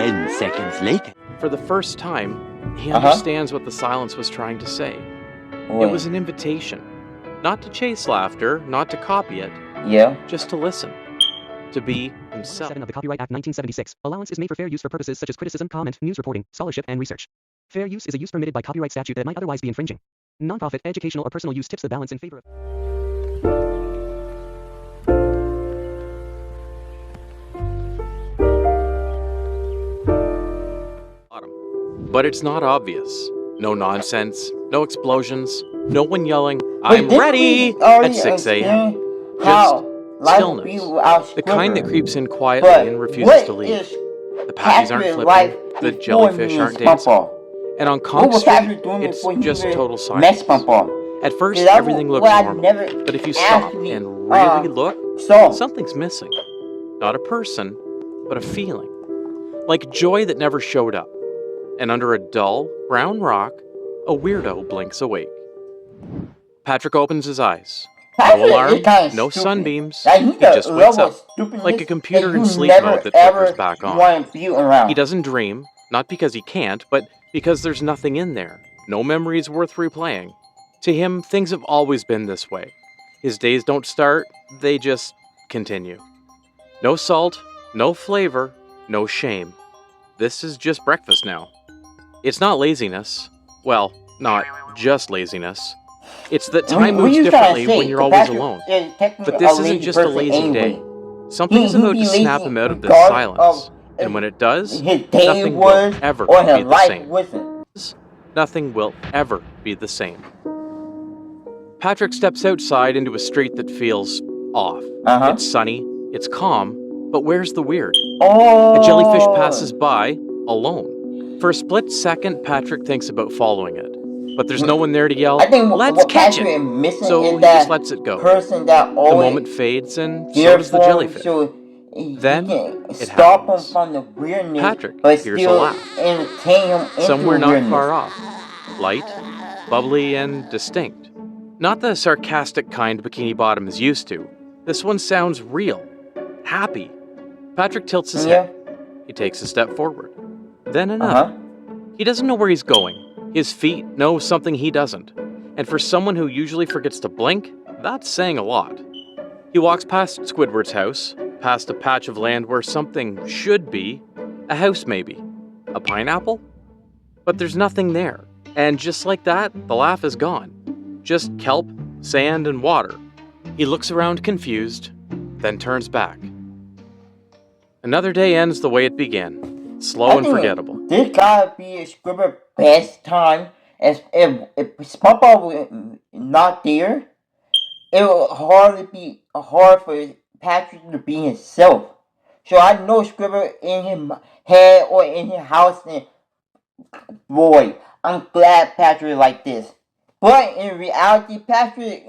10 seconds later. For the first time, he understands what the silence was trying to say. It was an invitation. Not to chase laughter, not to copy it. Just to listen. To be himself. 7 of the Copyright Act 1976. Allowance is made for fair use for purposes such as criticism, comment, news reporting, scholarship, and research. Fair use is a use permitted by copyright statute that might otherwise be infringing. Nonprofit, educational, or personal use tips the balance in favor of... But it's not obvious. No nonsense, no explosions, no one yelling, "I'm ready!" at 6 a.m. Just stillness. The kind that creeps in quietly and refuses to leave. The patties aren't flipping, the jellyfish aren't dancing. And on Conch Street, it's just total silence. At first, everything looks normal, but if you stop and really look, something's missing. Not a person, but a feeling. Like joy that never showed up. And under a dull, brown rock, a weirdo blinks awake. Patrick opens his eyes. No alarm, no sunbeams, he just wakes up, like a computer in sleep mode that flickers back on. He doesn't dream, not because he can't, but because there's nothing in there, no memories worth replaying. To him, things have always been this way. His days don't start, they just continue. No salt, no flavor, no shame. This is just breakfast now. It's not laziness. Well, not just laziness. It's that time moves differently when you're always alone. But this isn't just a lazy day. Something's about to snap him out of this silence. And when it does, nothing will ever be the same. Nothing will ever be the same. Patrick steps outside into a street that feels off. It's sunny, it's calm, but where's the weird? A jellyfish passes by, alone. For a split second, Patrick thinks about following it. But there's no one there to yell, "Let's catch it!" So he just lets it go. The moment fades, and so does the jellyfish. Then it happens. Patrick hears a laugh. Somewhere not far off. Light, bubbly, and distinct. Not the sarcastic kind Bikini Bottom is used to. This one sounds real. Happy. Patrick tilts his head. He takes a step forward. Then another. He doesn't know where he's going. His feet know something he doesn't. And for someone who usually forgets to blink, that's saying a lot. He walks past Squidward's house, past a patch of land where something should be. A house maybe. A pineapple? But there's nothing there. And just like that, the laugh is gone. Just kelp, sand, and water. He looks around confused, then turns back. Another day ends the way it began. Slow and forgettable. This gotta be Squidward's best time. If SpongeBob was not there, it would hardly be hard for Patrick to be himself. So I know Squidward in his head or in his house, and boy, I'm glad Patrick is like this. But in reality, Patrick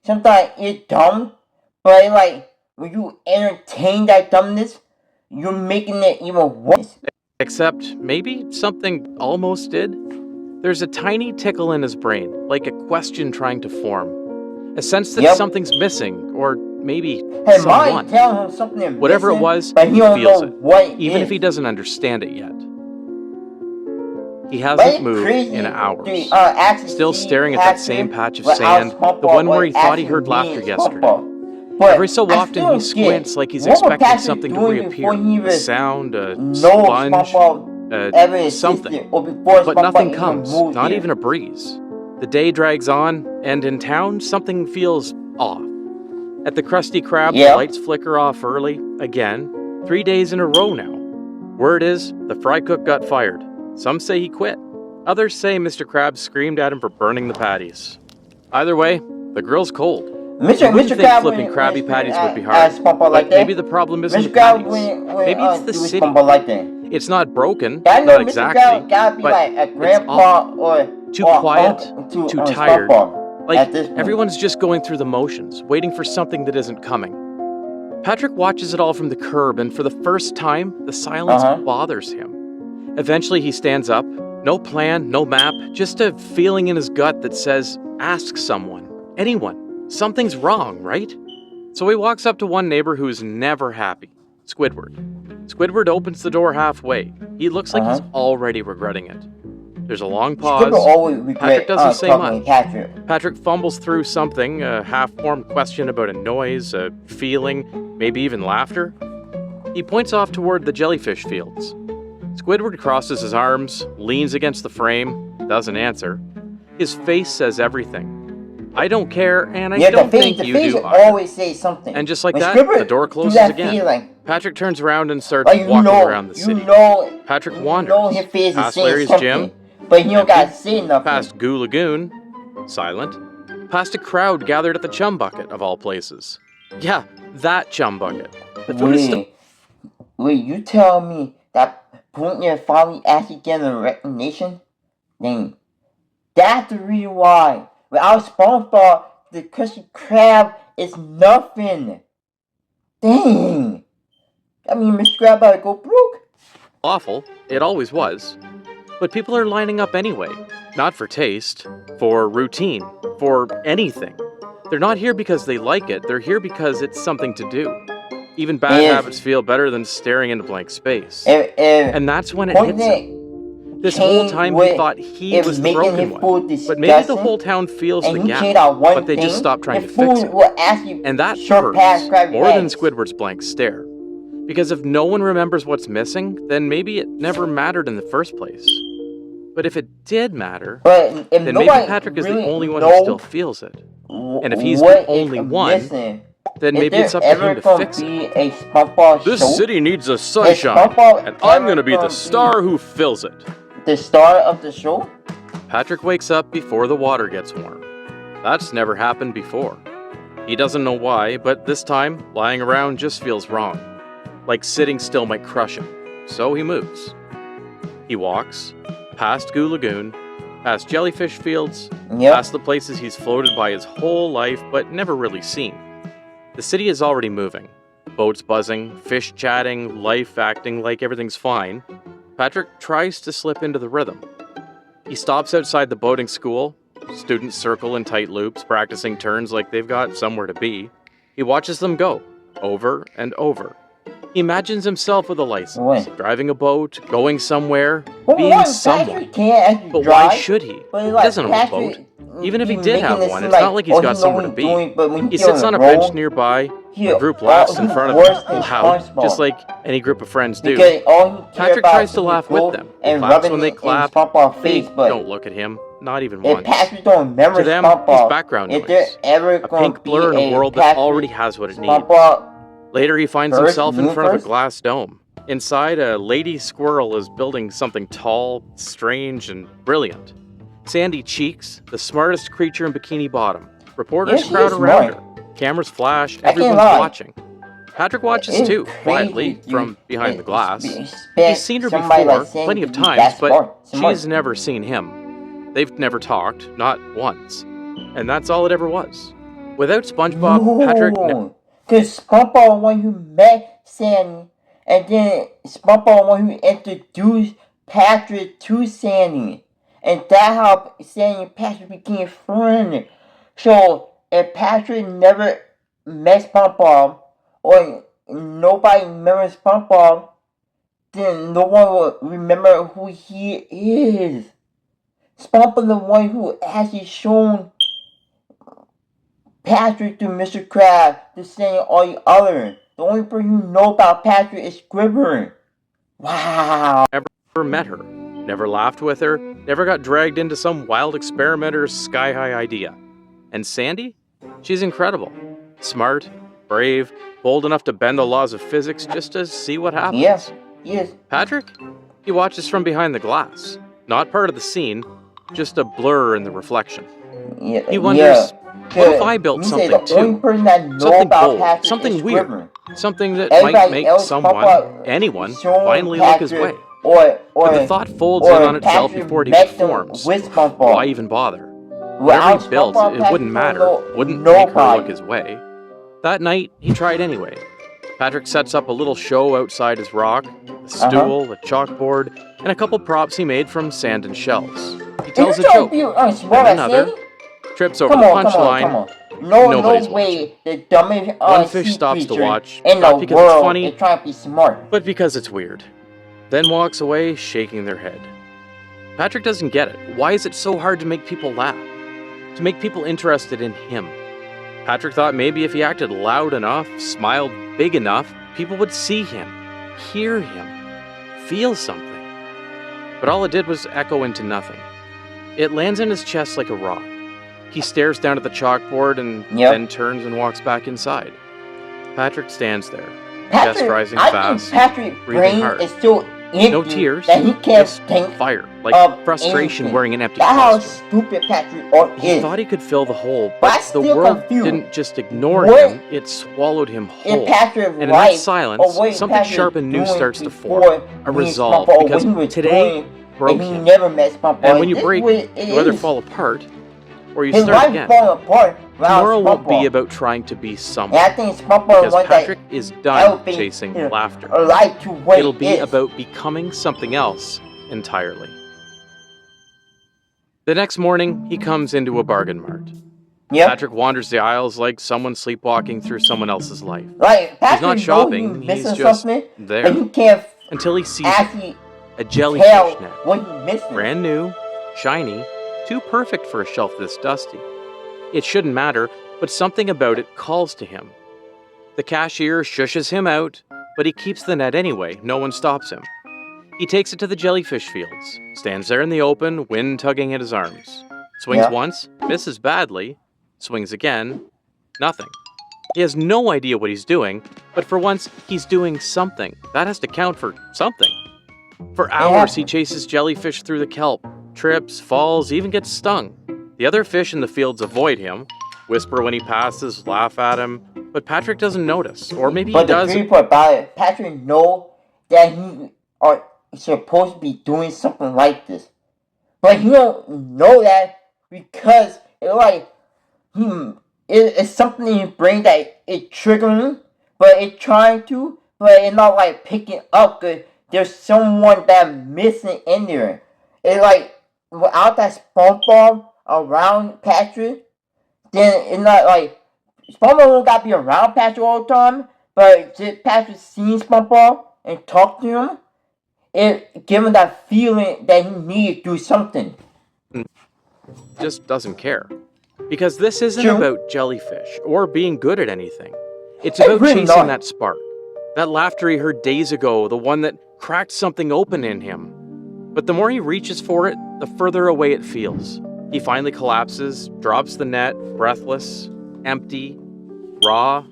sometimes is dumb. But like when you entertain that dumbness, you're making it even worse. Except maybe something almost did. There's a tiny tickle in his brain, like a question trying to form. A sense that something's missing, or maybe someone. Whatever it was, he feels it, even if he doesn't understand it yet. He hasn't moved in hours, still staring at that same patch of sand, the one where he thought he heard laughter yesterday. Every so often he squints like he's expecting something to reappear. A sound, a sponge, something. But nothing comes, not even a breeze. The day drags on, and in town, something feels off. At the Krusty Krab, the lights flicker off early, again, 3 days in a row now. Word is, the fry cook got fired. Some say he quit. Others say Mr. Krabs screamed at him for burning the patties. Either way, the grill's cold. Mr. Krabs flipping Krabby Patties would be hard, but maybe the problem isn't the patties. Maybe it's the city. It's not broken, not exactly, but it's off. Too quiet, too tired. Like everyone's just going through the motions, waiting for something that isn't coming. Patrick watches it all from the curb, and for the first time, the silence bothers him. Eventually he stands up. No plan, no map, just a feeling in his gut that says, ask someone, anyone. Something's wrong, right? So he walks up to one neighbor who's never happy, Squidward. Squidward opens the door halfway. He looks like he's already regretting it. There's a long pause. Squidward always regret, Patrick doesn't say talking much. to Patrick. Patrick fumbles through something, a half-formed question about a noise, a feeling, maybe even laughter. He points off toward the jellyfish fields. Squidward crosses his arms, leans against the frame, doesn't answer. His face says everything. I don't care, and I don't think you do either. Always say something. And just like when that, Squidward the door closes again. Feeling. Patrick turns around and starts walking around the city. Patrick wanders his face past is Larry's gym, but you don't gotta say nothing. past Goo Lagoon, silent, past a crowd gathered at the chum bucket of all places. Yeah, that chum bucket. The food is still... Wait, you tell me that Putin finally actually getting a recognition? Then that's the reason why. Without SpongeBob, the Krusty Krab is nothing. Dang. I mean, Mr. Krab about to go broke. Awful. It always was. But people are lining up anyway. Not for taste, for routine, for anything. They're not here because they like it. They're here because it's something to do. Even bad habits feel better than staring into blank space. And that's when it hits him. This whole time he thought he was the broken one. But maybe the whole town feels the gap, but they just stop trying to fix it. And that hurts more than Squidward's blank stare. Because if no one remembers what's missing, then maybe it never mattered in the first place. But if it did matter, then maybe Patrick is the only one who still feels it. And if he's the only one, then maybe it's up to him to fix it. This city needs a sunshine, and I'm gonna be the star who fills it. The star of the show? Patrick wakes up before the water gets warm. That's never happened before. He doesn't know why, but this time, lying around just feels wrong. Like sitting still might crush him. So he moves. He walks, past Goo Lagoon, past jellyfish fields, past the places he's floated by his whole life but never really seen. The city is already moving. Boats buzzing, fish chatting, life acting like everything's fine. Patrick tries to slip into the rhythm. He stops outside the boating school. Students circle in tight loops, practicing turns like they've got somewhere to be. He watches them go, over and over. He imagines himself with a license, driving a boat, going somewhere, being someone. But why should he? He doesn't own a boat. Even if he did have one, it's not like he's got somewhere to be. He sits on a bench nearby. The group laughs in front of him, loud, just like any group of friends do. Patrick tries to laugh with them. He claps when they clap. They don't look at him, not even once. To them, he's background noise. A pink blur in a world that already has what it needs. Later, he finds himself in front of a glass dome. Inside, a lady squirrel is building something tall, strange, and brilliant. Sandy Cheeks, the smartest creature in Bikini Bottom. Reporters crowd around her. Cameras flash, everyone's watching. Patrick watches too, quietly, from behind the glass. He's seen her before, plenty of times, but she's never seen him. They've never talked, not once. And that's all it ever was. Without SpongeBob, Patrick... Because SpongeBob the one who met Sandy, and then SpongeBob the one who introduced Patrick to Sandy. And that's how Sandy and Patrick became friends. So, if Patrick never met SpongeBob, or nobody remembers SpongeBob, then no one will remember who he is. SpongeBob the one who actually shown Patrick to Mr. Krab, to Sandy, all the others. The only person who knows about Patrick is Squidward. Wow. Never met her. Never laughed with her, never got dragged into some wild experimenter's sky-high idea. And Sandy? She's incredible. Smart, brave, bold enough to bend the laws of physics just to see what happens. Yes. Patrick? He watches from behind the glass. Not part of the scene, just a blur in the reflection. He wonders, what if I built something too? Something bold, something weird, something that might make someone, anyone, finally look his way. But the thought folds in on itself before it even forms. Why even bother? Whatever he built, it wouldn't matter, wouldn't make her look his way. That night, he tried anyway. Patrick sets up a little show outside his rock, a stool, a chalkboard, and a couple props he made from sand and shells. He tells a joke, and another, trips over the punchline. Come on. No Nobody's way the dumbest One fish sea stops to creature watch, in the not because world it's funny, is trying to be smart. but because it's weird. Then walks away, shaking their head. Patrick doesn't get it. Why is it so hard to make people laugh? To make people interested in him? Patrick thought maybe if he acted loud enough, smiled big enough, people would see him, hear him, feel something. But all it did was echo into nothing. It lands in his chest like a rock. He stares down at the chalkboard and then turns and walks back inside. Patrick stands there, chest rising fast, Patrick's breathing brain hard. is still empty. No tears, that he can't just think fire, of like frustration anything. wearing an empty That's how costume. stupid Patrick He is. thought he could fill the hole, But I'm but the still world confused. didn't just ignore What him, it swallowed him In whole. Patrick's And in life, that silence, or what something Patrick sharp and new doing starts to before form. A me and resolve, SpongeBob, because when he was today doing, broke and he him. never met SpongeBob. And when you This break, is what it you either is. fall apart, or you His start life again. falling apart around Tomorrow won't SpongeBob. be about trying to be And someone, I think SpongeBob because wants Patrick that is done helping chasing his laughter. life to what It'll it be is. about becoming something else entirely. The next morning, he comes into a bargain mart. Yep. Patrick wanders the aisles like someone sleepwalking through someone else's life. Like, Patrick He's not knows shopping, he's missing he's just something, there. but he can't Until he sees actually a jellyfish tell net. what he's missing. Brand new, shiny, too perfect for a shelf this dusty. It shouldn't matter, but something about it calls to him. The cashier shushes him out, but he keeps the net anyway. No one stops him. He takes it to the jellyfish fields, stands there in the open, wind tugging at his arms. Swings once, misses badly, swings again, nothing. He has no idea what he's doing, but for once, he's doing something. That has to count for something. For hours, he chases jellyfish through the kelp, trips, falls, even gets stung. The other fish in the fields avoid him, whisper when he passes, laugh at him, but Patrick doesn't notice, or maybe he does. But the people about it, Patrick know that he are supposed to be doing something like this, but he don't know that because it's like it's something in his brain that it triggering, but it's trying to, but it's not like picking up. Cause there's someone that's missing in there. It's like without that SpongeBob around Patrick, then it's not like SpongeBob don't gotta be around Patrick all the time, but just Patrick seeing SpongeBob and talk to him, it give him that feeling that he needs to do something. Just doesn't care. Because this isn't about jellyfish or being good at anything. It's about chasing that spark. That laughter he heard days ago, the one that cracked something open in him. But the more he reaches for it, the further away it feels. He finally collapses, drops the net, breathless, empty, raw,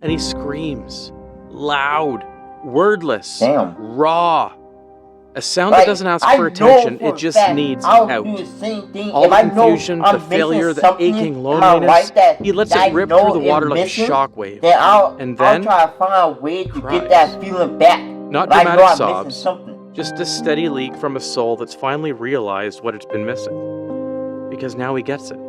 and he screams. Loud, wordless, raw. A sound that doesn't ask for attention, it just needs out. All the confusion, the failure, the aching loneliness, he lets it rip through the water like a shockwave. And then, I'll try to find a way to get that feeling back. Not dramatic sobs, just a steady leak from a soul that's finally realized what it's been missing. Because now he gets it.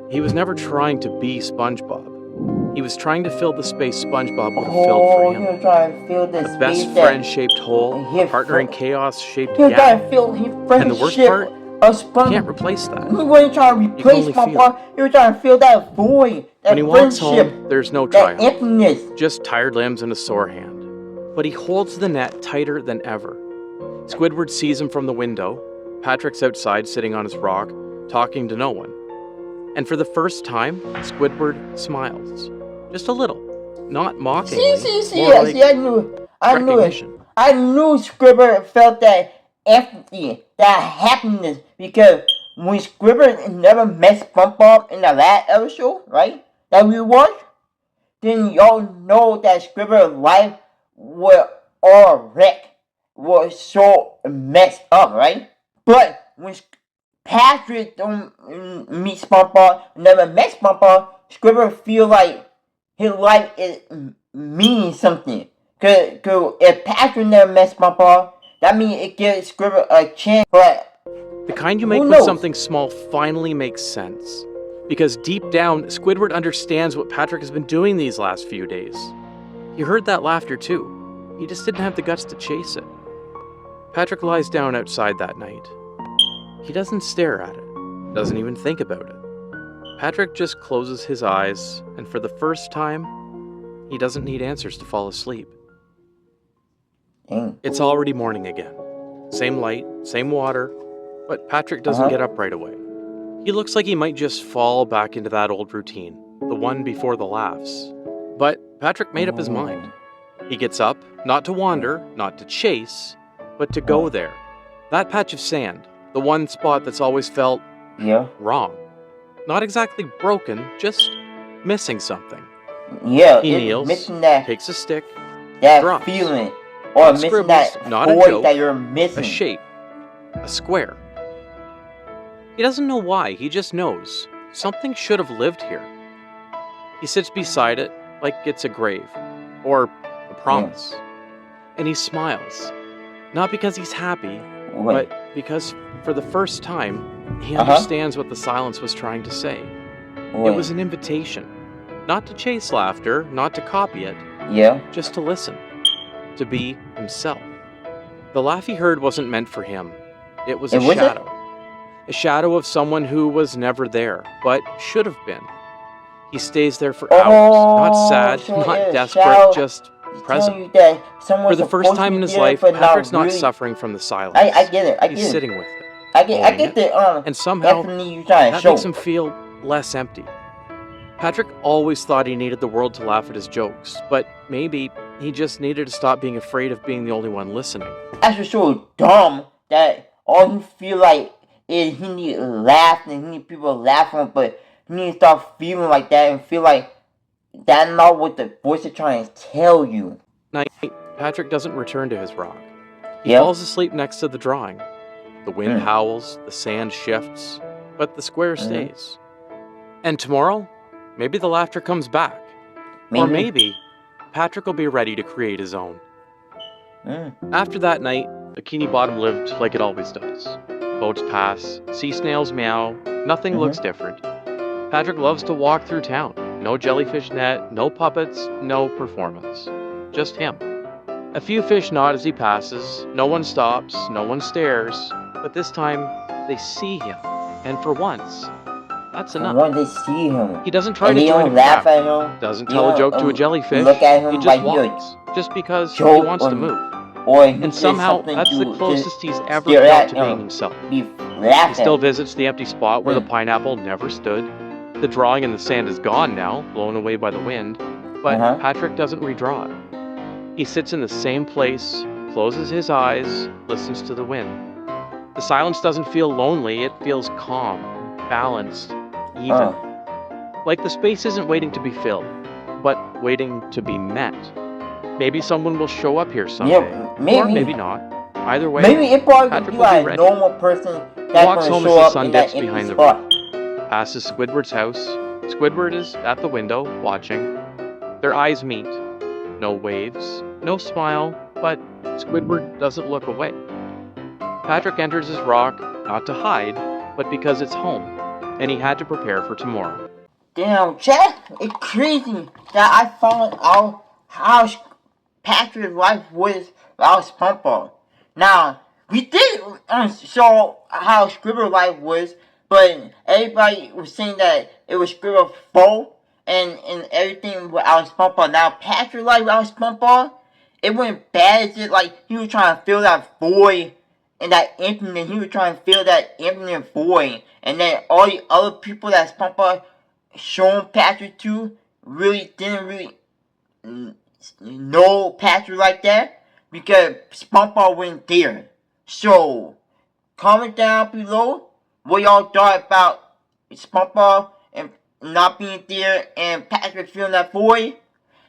He was never trying to be SpongeBob. He was trying to fill the space SpongeBob would have filled for him. He was trying to fill the A best friend-shaped hole, a partner in chaos-shaped gap. Trying to fill his And the worst part, you can't replace that. He wasn't trying to replace SpongeBob. He was trying to fill that void, that when he walks home, there's no that triumph. emptiness. Just tired limbs and a sore hand. But he holds the net tighter than ever. Squidward sees him from the window. Patrick's outside sitting on his rock, talking to no one. And for the first time, Squidward smiles. Just a little. Not mockingly. I knew it. I knew Squidward felt that empathy, that happiness, because when Squidward never met SpongeBob in the last episode, right, that we watched, then y'all know that Squidward's life was all wrecked, was so messed up, right? But when Patrick don't meet SpongeBob, never met SpongeBob, Squidward feel like his life is meaning something. Cause if Patrick never met SpongeBob, that means it gives Squidward a chance. But the kind you make when something small finally makes sense. Because deep down, Squidward understands what Patrick has been doing these last few days. He heard that laughter too. He just didn't have the guts to chase it. Patrick lies down outside that night. He doesn't stare at it, doesn't even think about it. Patrick just closes his eyes, and for the first time, he doesn't need answers to fall asleep. It's already morning again. Same light, same water, but Patrick doesn't get up right away. He looks like he might just fall back into that old routine, the one before the laughs. But Patrick made up his mind. He gets up, not to wander, not to chase, but to go there. That patch of sand, the one spot that's always felt wrong. Not exactly broken, just missing something. Yeah, he kneels, missing that, takes a stick, that drops, feeling, or missing scribbles, that not a void joke, that you're missing. A shape, a square. He doesn't know why, he just knows. Something should have lived here. He sits beside it like it's a grave, or a promise. And he smiles. Not because he's happy, but because for the first time, he understands what the silence was trying to say. It was an invitation. Not to chase laughter, not to copy it. Just to listen. To be himself. The laugh he heard wasn't meant for him. It was a shadow. A shadow of someone who was never there, but should have been. He stays there for hours, not sad, not desperate, just present. For the first time in his life, Patrick's not suffering from the silence. I get it. He's sitting with it. I get it. And somehow, that makes him feel less empty. Patrick always thought he needed the world to laugh at his jokes, but maybe he just needed to stop being afraid of being the only one listening. That's just so dumb that all you feel like is he need to laugh and he need people to laugh on, but you need to start feeling like that and feel like that's not what the voice is trying to tell you. Night, Patrick doesn't return to his rock. He falls asleep next to the drawing. The wind howls, the sand shifts, but the square stays. And tomorrow, maybe the laughter comes back. Or maybe Patrick will be ready to create his own. After that night, Bikini Bottom lived like it always does. Boats pass, sea snails meow, nothing looks different. Patrick loves to walk through town. No jellyfish net, no puppets, no performance. Just him. A few fish nod as he passes, no one stops, no one stares, but this time, they see him. And for once, that's enough. When they see him. He doesn't try to join a crowd. At him. Doesn't tell a joke to a jellyfish. Look at him he just like walks, just because he wants to move. And somehow, that's the closest he's ever felt to being himself. He still visits the empty spot where the pineapple never stood. The drawing in the sand is gone now, blown away by the wind, but Patrick doesn't redraw it. He sits in the same place, closes his eyes, listens to the wind. The silence doesn't feel lonely, it feels calm, balanced, even. Like the space isn't waiting to be filled, but waiting to be met. Maybe someone will show up here someday, or maybe not. Either way, maybe it probably Patrick be will like be a ready. normal person that's Walks home show as the up sun in that dips behind the spot. roof. Passes Squidward's house. Squidward is at the window, watching. Their eyes meet. No waves, no smile, but Squidward doesn't look away. Patrick enters his rock, not to hide, but because it's home, and he had to prepare for tomorrow. Damn, Jack, it's crazy that I found out how Patrick's life was without SpongeBob. Now, we did show how Squidward's life was, but everybody was saying that it was Squidward's fault and everything without SpongeBob. Now, Patrick's life without SpongeBob, it went bad. It's just like he was trying to fill that void and that emptiness. He was trying to fill that emptiness void. And then all the other people that SpongeBob shown Patrick to didn't know Patrick like that because SpongeBob wasn't there. So, comment down below what y'all thought about SpongeBob and not being there and Patrick filling that void.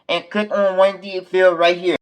And click on Wendy Field right here.